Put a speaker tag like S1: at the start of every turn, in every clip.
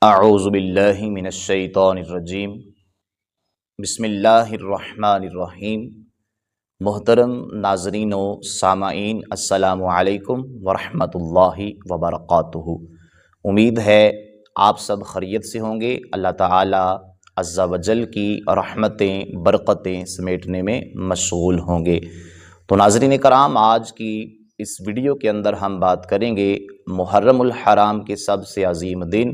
S1: اعوذ باللہ من الشیطان الرجیم بسم اللہ الرحمن الرحیم۔ محترم ناظرین و سامعین، السلام علیکم ورحمۃ اللہ وبرکاتہ۔ امید ہے آپ سب خیریت سے ہوں گے۔ اللہ تعالی عز و جل کی رحمتیں برکتیں سمیٹنے میں مشغول ہوں گے۔ تو ناظرین کرام، آج کی اس ویڈیو کے اندر ہم بات کریں گے محرم الحرام کے سب سے عظیم دن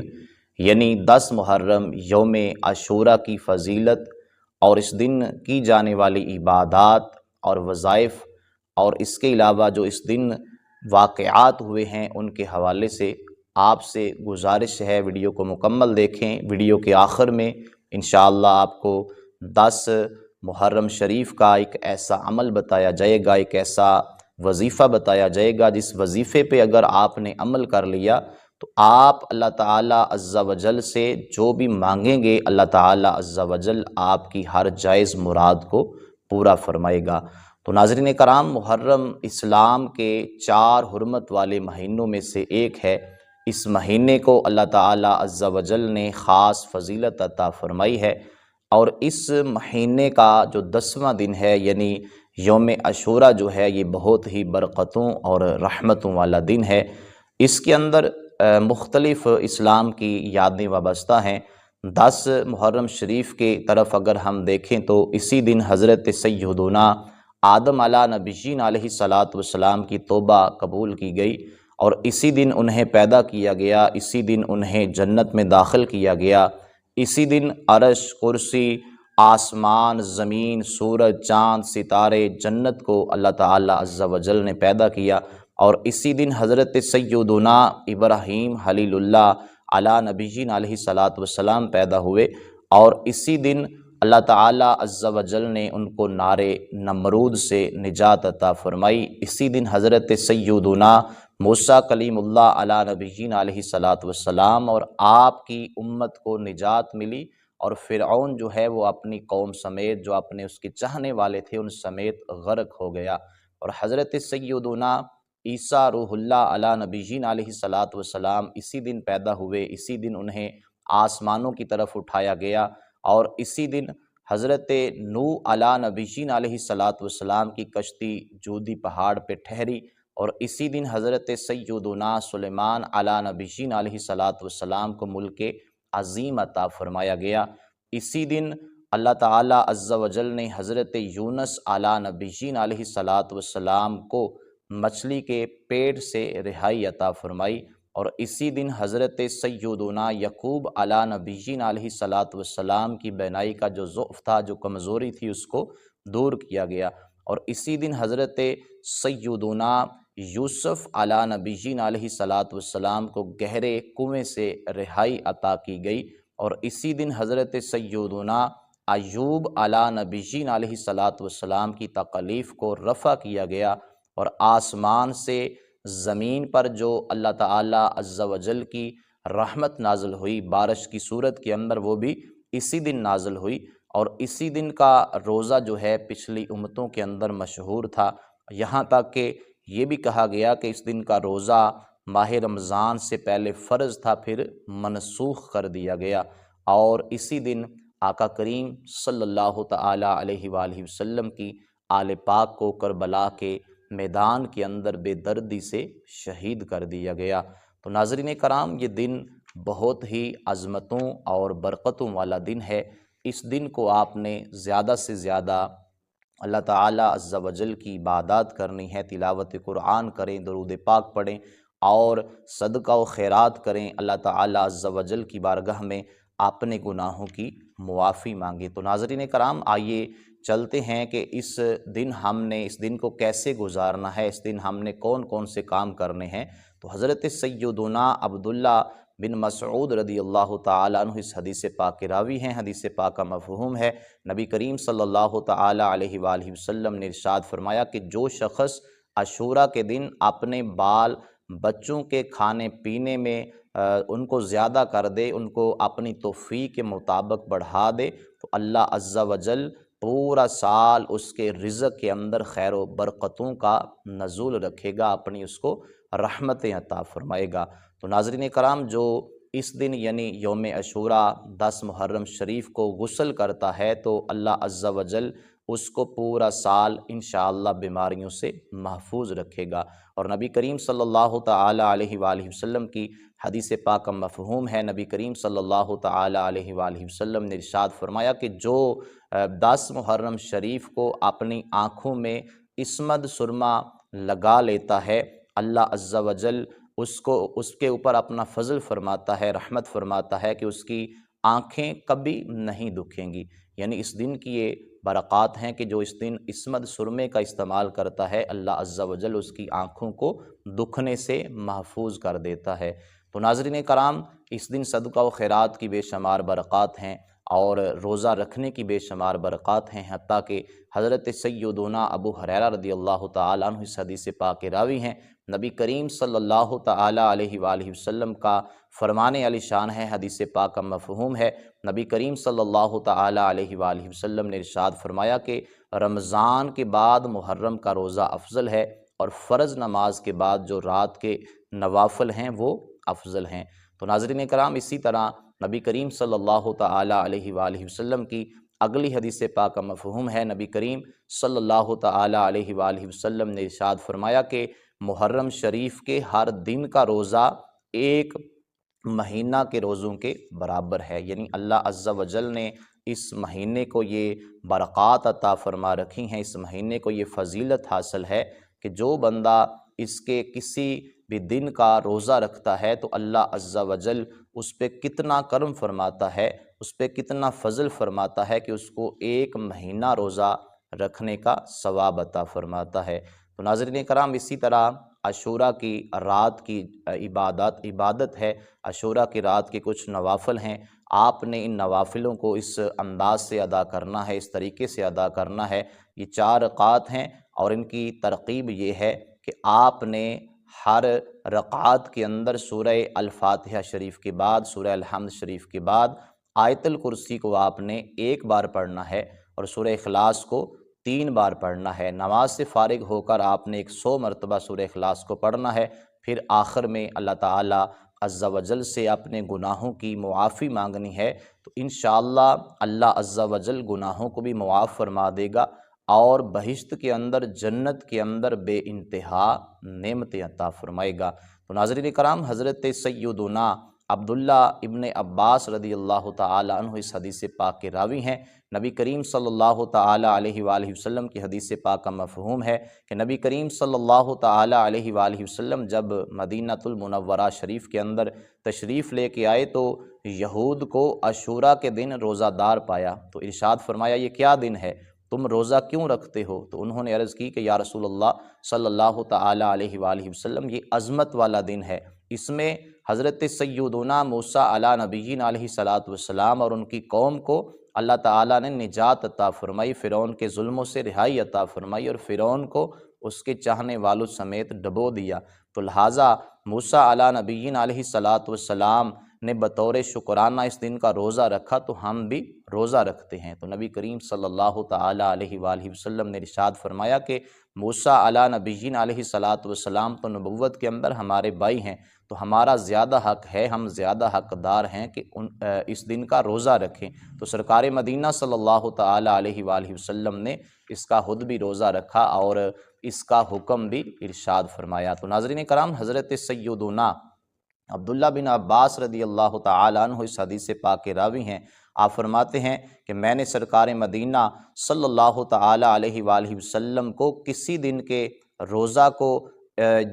S1: یعنی 10 محرم یوم عاشوراء کی فضیلت اور اس دن کی جانے والی عبادات اور وظائف، اور اس کے علاوہ جو اس دن واقعات ہوئے ہیں ان کے حوالے سے آپ سے گزارش ہے ویڈیو کو مکمل دیکھیں۔ ویڈیو کے آخر میں انشاءاللہ آپ کو 10 محرم شریف کا ایک ایسا عمل بتایا جائے گا، ایک ایسا وظیفہ بتایا جائے گا جس وظیفے پہ اگر آپ نے عمل کر لیا تو آپ اللہ تعالی عز و جل سے جو بھی مانگیں گے اللہ تعالی عز و جل آپ کی ہر جائز مراد کو پورا فرمائے گا۔ تو ناظرین کرام، محرم اسلام کے 4 حرمت والے مہینوں میں سے ایک ہے۔ اس مہینے کو اللہ تعالی عز و جل نے خاص فضیلت عطا فرمائی ہے، اور اس مہینے کا جو 10واں دن ہے یعنی یوم عاشوراء جو ہے یہ بہت ہی برکتوں اور رحمتوں والا دن ہے۔ اس کے اندر مختلف اسلام کی یادیں وابستہ ہیں۔ 10 محرم شریف کے طرف اگر ہم دیکھیں تو اسی دن حضرت سیدنا آدم علیہ نبیین علیہ السلام کی توبہ قبول کی گئی، اور اسی دن انہیں پیدا کیا گیا، اسی دن انہیں جنت میں داخل کیا گیا، اسی دن عرش، کرسی، آسمان، زمین، سورج، چاند، ستارے، جنت کو اللہ تعالی عز و جل نے پیدا کیا، اور اسی دن حضرت سیدنا ابراہیم خلیل اللہ علیہ نبیین علیہ السلام پیدا ہوئے، اور اسی دن اللہ تعالی عز و جل نے ان کو نار نمرود سے نجات عطا فرمائی۔ اسی دن حضرت سیدنا موسیٰ کلیم اللہ علیہ نبیین علیہ السلام اور آپ کی امت کو نجات ملی، اور فرعون جو ہے وہ اپنی قوم سمیت، جو اپنے اس کے چاہنے والے تھے، ان سمیت غرق ہو گیا، اور حضرت سیدنا عیسیٰ روح اللہ علیہ نبیین علیہ السلام اسی دن پیدا ہوئے، اسی دن انہیں آسمانوں کی طرف اٹھایا گیا، اور اسی دن حضرت نوح علیہ نبیین علیہ السلام کی کشتی جودی پہاڑ پہ ٹھہری، اور اسی دن حضرت سیدنا سلیمان علیہ نبیین علیہ السلام کو ملک عظیم عطا فرمایا گیا۔ اسی دن اللہ تعالی عز و جل نے حضرت یونس علیہ نبیین علیہ السلام کو مچھلی کے پیٹ سے رہائی عطا فرمائی، اور اسی دن حضرت سیدنا یعقوب علیہ نبیین علیہ السلام کی بینائی کا جو ضعف تھا، جو کمزوری تھی، اس کو دور کیا گیا، اور اسی دن حضرت سیدنا یوسف علیہ نبیین علیہ السلام کو گہرے کنویں سے رہائی عطا کی گئی، اور اسی دن حضرت سیدنا ایوب علیہ نبیین علیہ السلام کی تکالیف کو رفع کیا گیا، اور آسمان سے زمین پر جو اللہ تعالی عز و جل کی رحمت نازل ہوئی بارش کی صورت کے اندر، وہ بھی اسی دن نازل ہوئی، اور اسی دن کا روزہ جو ہے پچھلی امتوں کے اندر مشہور تھا، یہاں تک کہ یہ بھی کہا گیا کہ اس دن کا روزہ ماہ رمضان سے پہلے فرض تھا، پھر منسوخ کر دیا گیا، اور اسی دن آقا کریم صلی اللہ تعالی علیہ وآلہ وسلم کی آل پاک کو کربلا کے میدان کے اندر بے دردی سے شہید کر دیا گیا۔ تو ناظرین کرام، یہ دن بہت ہی عظمتوں اور برکتوں والا دن ہے۔ اس دن کو آپ نے زیادہ سے زیادہ اللہ تعالی عز و جل کی عبادات کرنی ہے، تلاوت قرآن کریں، درود پاک پڑھیں، اور صدقہ و خیرات کریں، اللہ تعالی عز و جل کی بارگاہ میں اپنے گناہوں کی معافی مانگیں۔ تو ناظرین کرام، آئیے چلتے ہیں کہ اس دن کو کیسے گزارنا ہے، اس دن ہم نے کون کون سے کام کرنے ہیں۔ تو حضرت سیدنا عبداللہ بن مسعود رضی اللہ تعالیٰ عنہ اس حدیث پاک کے راوی ہیں۔ حدیث پاک کا مفہوم ہے، نبی کریم صلی اللہ تعالیٰ علیہ وآلہ وسلم نے ارشاد فرمایا کہ جو شخص عاشوراء کے دن اپنے بال بچوں کے کھانے پینے میں ان کو زیادہ کر دے، ان کو اپنی توفیق کے مطابق بڑھا دے، تو اللہ عز و جل پورا سال اس کے رزق کے اندر خیر و برکتوں کا نزول رکھے گا، اپنی اس کو رحمتیں عطا فرمائے گا۔ تو ناظرین کرام، جو اس دن یعنی یوم عاشوراء 10 محرم شریف کو غسل کرتا ہے تو اللہ عز و جل اس کو پورا سال انشاءاللہ بیماریوں سے محفوظ رکھے گا۔ اور نبی کریم صلی اللہ تعالی علیہ وآلہ وسلم کی حدیث پاک کا مفہوم ہے، نبی کریم صلی اللہ تعالی علیہ وآلہ وسلم نے ارشاد فرمایا کہ جو 10 محرم شریف کو اپنی آنکھوں میں اسمد سرما لگا لیتا ہے، اللہ عز و جل اس کے اوپر اپنا فضل فرماتا ہے، رحمت فرماتا ہے کہ اس کی آنکھیں کبھی نہیں دکھیں گی۔ یعنی اس دن کی یہ برکات ہیں کہ جو اس دن اسمد سرمے کا استعمال کرتا ہے، اللہ عز و جل اس کی آنکھوں کو دکھنے سے محفوظ کر دیتا ہے۔ تو ناظرین کرام، اس دن صدقہ و خیرات کی بے شمار برکات ہیں اور روزہ رکھنے کی بے شمار برکات ہیں، حتیٰ کہ حضرت سیدنا ابو ہریرہ رضی اللہ تعالیٰ عنہ اس حدیث پاک کے راوی ہیں۔ نبی کریم صلی اللہ تعالی علیہ وآلہ وسلم کا فرمان علی شان ہے، حدیث پاک کا مفہوم ہے، نبی کریم صلی اللہ تعالی علیہ وآلہ وسلم نے ارشاد فرمایا کہ رمضان کے بعد محرم کا روزہ افضل ہے، اور فرض نماز کے بعد جو رات کے نوافل ہیں وہ افضل ہیں۔ تو ناظرین کرام، اسی طرح نبی کریم صلی اللہ تعالی علیہ وآلہ وسلم کی اگلی حدیث پاک کا مفہوم ہے، نبی کریم صلی اللہ تعالی علیہ وآلہ وسلم نے ارشاد فرمایا کہ محرم شریف کے ہر دن کا روزہ ایک مہینہ کے روزوں کے برابر ہے۔ یعنی اللہ عز و جل نے اس مہینے کو یہ برکات عطا فرما رکھی ہیں، اس مہینے کو یہ فضیلت حاصل ہے کہ جو بندہ اس کے کسی بھی دن کا روزہ رکھتا ہے تو اللہ عز و جل اس پہ کتنا کرم فرماتا ہے، اس پہ کتنا فضل فرماتا ہے کہ اس کو ایک مہینہ روزہ رکھنے کا ثواب عطا فرماتا ہے۔ تو ناظرین کرام، اسی طرح عاشوراء کی رات کی عبادت ہے، عاشوراء کی رات کے کچھ نوافل ہیں، آپ نے ان نوافلوں کو اس انداز سے ادا کرنا ہے، اس طریقے سے ادا کرنا ہے۔ یہ 4 رکعات ہیں اور ان کی ترغیب یہ ہے کہ آپ نے ہر رکعت کے اندر سورہ الفاتحہ شریف کے بعد، سورہ الحمد شریف کے بعد آیت الکرسی کو آپ نے 1 بار پڑھنا ہے اور سورہ اخلاص کو 3 بار پڑھنا ہے۔ نماز سے فارغ ہو کر آپ نے 100 مرتبہ سورہ اخلاص کو پڑھنا ہے، پھر آخر میں اللہ تعالیٰ عز و جل سے اپنے گناہوں کی معافی مانگنی ہے، تو انشاءاللہ اللہ عز و جل گناہوں کو بھی معاف فرما دے گا اور بہشت کے اندر، جنت کے اندر بے انتہا نعمتیں عطا فرمائے گا۔ تو ناظرین کرام، حضرت سیدنا عبداللہ ابن عباس رضی اللہ تعالیٰ عنہ اس حدیث پاک کے راوی ہیں۔ نبی کریم صلی اللہ تعالی علیہ وآلہ وسلم کی حدیث پاک کا مفہوم ہے کہ نبی کریم صلی اللہ تعالی علیہ وآلہ وسلم جب مدینہ المنورہ شریف کے اندر تشریف لے کے آئے تو یہود کو عاشوراء کے دن روزہ دار پایا، تو ارشاد فرمایا یہ کیا دن ہے، تم روزہ کیوں رکھتے ہو؟ تو انہوں نے عرض کی کہ یا رسول اللہ صلی اللہ تعالی علیہ وآلہ وسلم، یہ عظمت والا دن ہے، اس میں حضرت سیدنا موسیٰ علیہ نبیین علیہ الصلاۃ والسلام اور ان کی قوم کو اللہ تعالیٰ نے نجات عطا فرمائی، فرعون کے ظلموں سے رہائی عطا فرمائی اور فرعون کو اس کے چاہنے والوں سمیت ڈبو دیا۔ تو لہٰذا موسیٰ علیہ نبیین علیہ الصلاۃ والسلام نے بطور شکرانہ اس دن کا روزہ رکھا، تو ہم بھی روزہ رکھتے ہیں۔ تو نبی کریم صلی اللہ تعالی علیہ وآلہ وسلم نے ارشاد فرمایا کہ موسیٰ علیہ نبیین علیہ الصلاۃ والسلام تو نبوت کے اندر ہمارے بھائی ہیں، تو ہمارا زیادہ حق ہے، ہم زیادہ حقدار ہیں کہ اس دن کا روزہ رکھیں۔ تو سرکار مدینہ صلی اللہ تعالی علیہ وآلہ وسلم نے اس کا خود بھی روزہ رکھا اور اس کا حکم بھی ارشاد فرمایا۔ تو ناظرین کرام، حضرت سیدنا عبداللہ بن عباس رضی اللہ تعالیٰ عنہ اس حدیث پاک کے راوی ہیں۔ آپ فرماتے ہیں کہ میں نے سرکار مدینہ صلی اللہ تعالی علیہ وآلہ وسلم کو کسی دن کے روزہ کو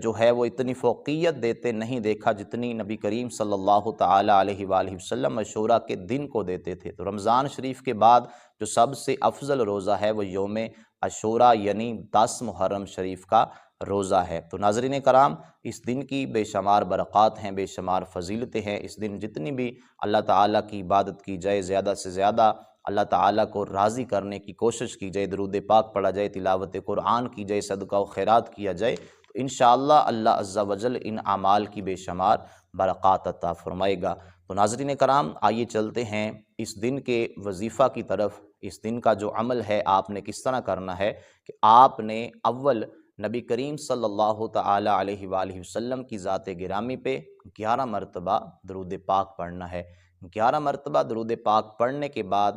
S1: جو ہے وہ اتنی فوقیت دیتے نہیں دیکھا جتنی نبی کریم صلی اللہ تعالی علیہ وآلہ وسلم عاشوراء کے دن کو دیتے تھے۔ تو رمضان شریف کے بعد جو سب سے افضل روزہ ہے وہ یوم عاشوراء یعنی 10 محرم شریف کا روزہ ہے۔ تو ناظرین کرام، اس دن کی بے شمار برکات ہیں، بے شمار فضیلتیں ہیں۔ اس دن جتنی بھی اللہ تعالیٰ کی عبادت کی جائے، زیادہ سے زیادہ اللہ تعالیٰ کو راضی کرنے کی کوشش کی جائے، درود پاک پڑھا جائے، تلاوت قرآن کی جائے، صدقہ و خیرات کیا جائے، تو انشاءاللہ اللہ عز و جل ان اعمال کی بے شمار برکات عطا فرمائے گا۔ تو ناظرین کرام، آئیے چلتے ہیں اس دن کے وظیفہ کی طرف۔ اس دن کا جو عمل ہے آپ نے کس طرح کرنا ہے کہ آپ نے اول نبی کریم صلی اللہ تعالی علیہ وآلہ وسلم کی ذات گرامی پہ 11 مرتبہ درود پاک پڑھنا ہے۔ 11 مرتبہ درود پاک پڑھنے کے بعد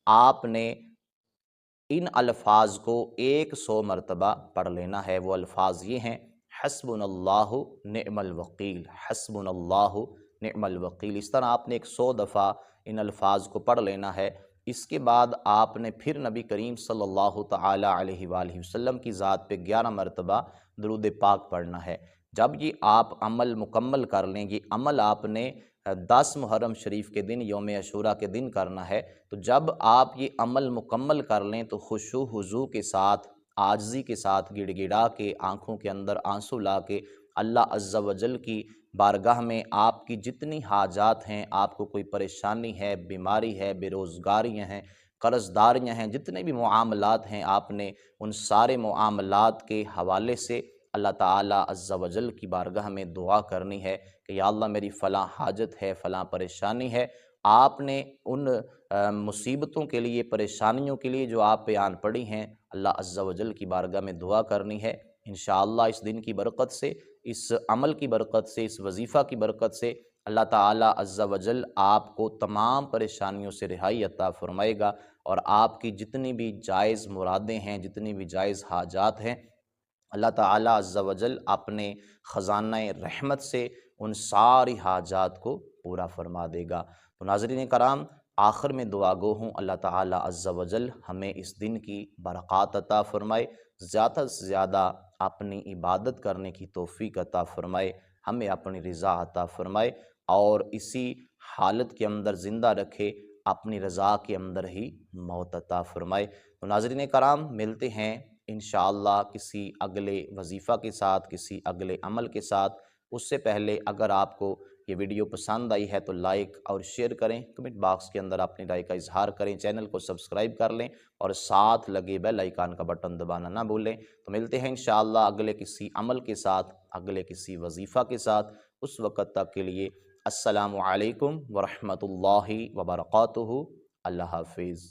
S1: آپ نے ان الفاظ کو 100 مرتبہ پڑھ لینا ہے۔ وہ الفاظ یہ ہیں: حسبنا اللہ نعم الوکیل، حسبنا اللہ نعم الوکیل۔ اس طرح آپ نے 100 دفعہ ان الفاظ کو پڑھ لینا ہے۔ اس کے بعد آپ نے پھر نبی کریم صلی اللہ تعالی علیہ وآلہ وسلم کی ذات پہ 11 مرتبہ درود پاک پڑھنا ہے۔ جب یہ آپ عمل مکمل کر لیں، یہ عمل آپ نے 10 محرم شریف کے دن یوم عاشوراء کے دن کرنا ہے، تو جب آپ یہ عمل مکمل کر لیں تو خشوع خضوع کے ساتھ، عاجزی کے ساتھ، گڑ گڑا کے، آنکھوں کے اندر آنسو لا کے اللہ عز و جل کی بارگاہ میں آپ کی جتنی حاجات ہیں، آپ کو کوئی پریشانی ہے، بیماری ہے، بے روزگاریاں ہیں، قرض داریاں ہیں، جتنے بھی معاملات ہیں، آپ نے ان سارے معاملات کے حوالے سے اللہ تعالیٰ عز و جل کی بارگاہ میں دعا کرنی ہے کہ یا اللہ میری فلاں حاجت ہے، فلاں پریشانی ہے۔ آپ نے ان مصیبتوں کے لیے، پریشانیوں کے لیے جو آپ پہ آن پڑی ہیں، اللہ عز و جل کی بارگاہ میں دعا کرنی ہے۔ انشاءاللہ اس دن کی برکت سے، اس عمل کی برکت سے، اس وظیفہ کی برکت سے اللہ تعالیٰ عز و جل آپ کو تمام پریشانیوں سے رہائی عطا فرمائے گا، اور آپ کی جتنی بھی جائز مرادیں ہیں، جتنی بھی جائز حاجات ہیں، اللہ تعالیٰ عز و جل اپنے خزانہ رحمت سے ان ساری حاجات کو پورا فرما دے گا۔ تو ناظرین کرام، آخر میں دعا گو ہوں اللہ تعالیٰ عز و جل ہمیں اس دن کی برکات عطا فرمائے، زیادہ سے زیادہ اپنی عبادت کرنے کی توفیق عطا فرمائے، ہمیں اپنی رضا عطا فرمائے، اور اسی حالت کے اندر زندہ رکھے، اپنی رضا کے اندر ہی موت عطا فرمائے۔ تو ناظرین کرام، ملتے ہیں انشاءاللہ کسی اگلے وظیفہ کے ساتھ، کسی اگلے عمل کے ساتھ۔ اس سے پہلے اگر آپ کو یہ ویڈیو پسند آئی ہے تو لائک اور شیئر کریں، کمنٹ باکس کے اندر اپنی رائے کا اظہار کریں، چینل کو سبسکرائب کر لیں، اور ساتھ لگے بیل آئیکن کا بٹن دبانا نہ بھولیں۔ تو ملتے ہیں انشاءاللہ اگلے کسی عمل کے ساتھ، اگلے کسی وظیفہ کے ساتھ۔ اس وقت تک کے لیے السلام علیکم ورحمۃ اللہ وبرکاتہ۔ اللہ حافظ۔